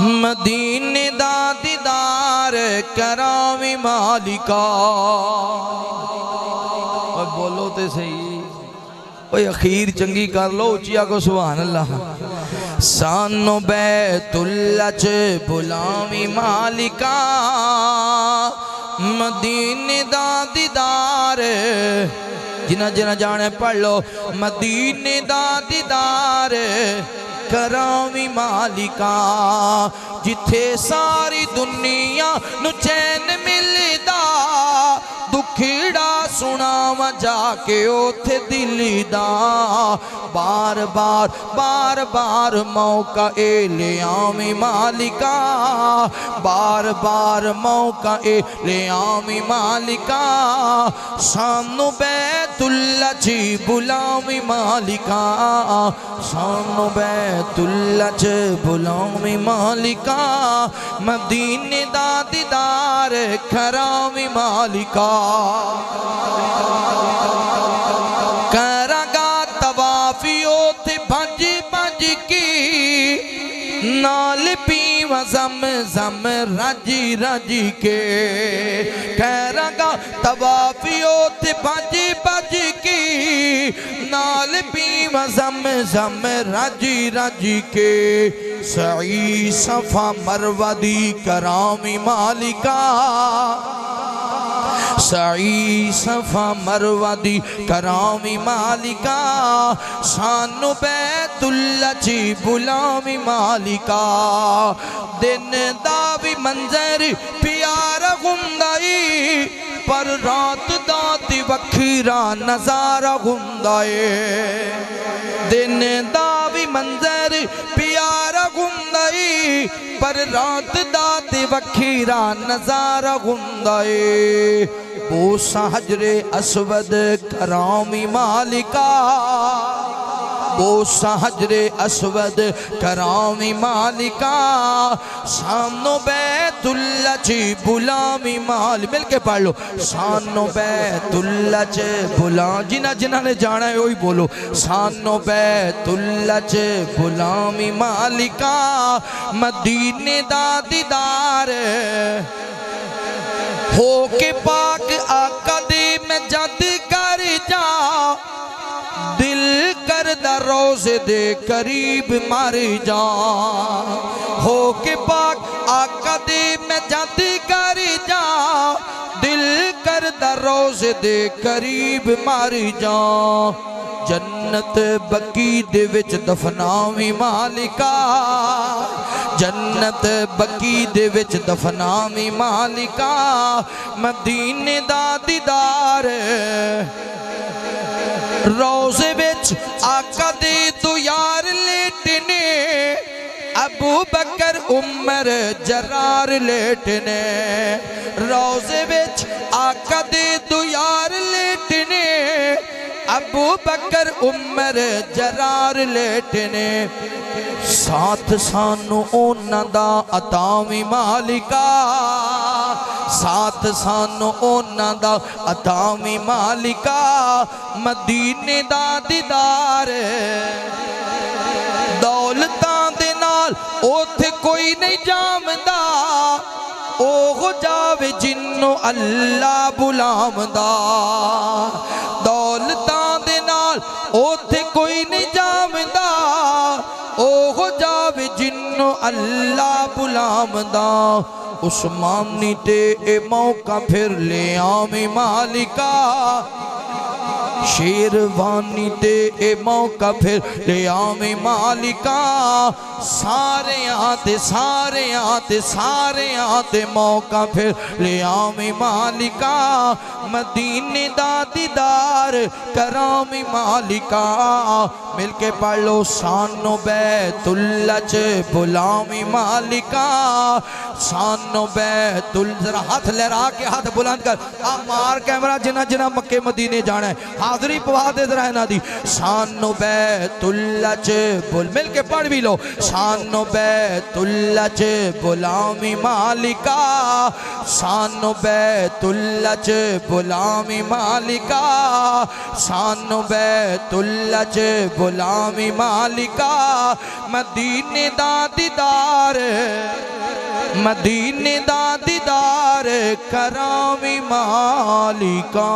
मदीने दा दीदार करावी मालिका। और बोलो तो सही, ओए अखीर चंगी कर लो, उचिया को सुभान अल्लाह। सानो बैतुल्ला च बुलावी मालिका, मदीने दा दीदार, जिना जिना जाने पढ़ लो। मदीने दा दीदार करावी मालिका, जिथे सारी दुनिया नु चैन मिलदा, दुखड़ा सुनावा जाके ओथे दिल दा। बार बार मौका ए ले आवी मालिका, बार बार मौका ए ले आवी मालिका। सानू बैतुल्ला च बुलावी मालिका, सानू बैतुल्ला च बुलावी मालिका, मदीने दा दीदार करावी मालिका। करांगा तवाफियो ते भज भज की, नाल पीवा जम जम रज रज के। करांगा तवाफियो ते भज भज की, नाल पीवा जम जम रज रज के। सई सफा मरवा दी करावी मालिका, सई सफा मरवा दी करावी मालिका। सानू बैतुल्ला च बुलावी मालिका, दिन दा भी मंजर प्यारा हुंदाई, पर रात दा ते वखरा नजारा हुंदाए। दिन दा भी मंजर प्यारा हुंदाई, पर रात दा ते वखरा नजारा हुंदाए। बोसा हजरे असवद करामी मालिका, बोसा हजरे असवद करामी मालिका। सानो बैतुल्ला च बुलावी माल, मिल के पढ़ लो। सानो बैतुल्ला च बुला, जिना जिना ने जाना है वही बोलो। सानो बैतुल्ला च बुलावी मालिका, मदीने दा दीदार हो के पाक आका दे मैं जद कर जा, दिल करदा रोज़े दे करीब मर जा। हो के पाक आका दे मैं जद कर जा, दिल करदा रोज़े दे करीब मर जा। जन्नत बकी दे विच दफनावी मालिका, जन्नत बकी दे विच दफनावी मालिका, मदीने दा दीदार रोज़े विच आका दे दो यार लेटने, अबू बकर उमर जरार लेटने। रोज़े विच आका दे दो यार लेटने, अबू बकर उमर जरार लेटने। साथ सानू ओना दा अतावी मालिका, साथ सानू ओना दा अतावी मालिका, मदीने दा दीदार। दौलतां दे नाल ओथे कोई नहीं जामदा, ओ हो जावे जिन्नू अल्लाह बुलावदा। दौलतां दे नाल ओथे कोई नहीं जामदा, ओ हो जावे जिन्नू अल्लाह बुलावदा। उस्मानी ते ए मौका फिर ले आवी मालिका, शेरवानी ते ए मौका फिर ले आवी मालिका। सारे आते सारे आते सारे आते मौका फिर ले आवी मालिका, मदीने दा दीदार करावी मालिका। मिल के पढ़ लो। सानो बैतुल्ला च बुलावी मालिका, सानो बैतुल, जरा हाथ लहरा के हाथ बुलंद कर, आ मार कैमरा जिना जिना मक्के मदीने जाना है, हाजरी पवा दे जरा इन्हां दी। सानो बैतुल्ला च बुल, मिल के पढ़ भी लो। सानो बैतुल्ला च बुलावी मालिका, सानो बैतुल्ला च बुलावी मालिका, सानो बैतुल्ला च बुलावी मालिका, मदीने दा दीदार मदीने दा दीदार करावी मालिका।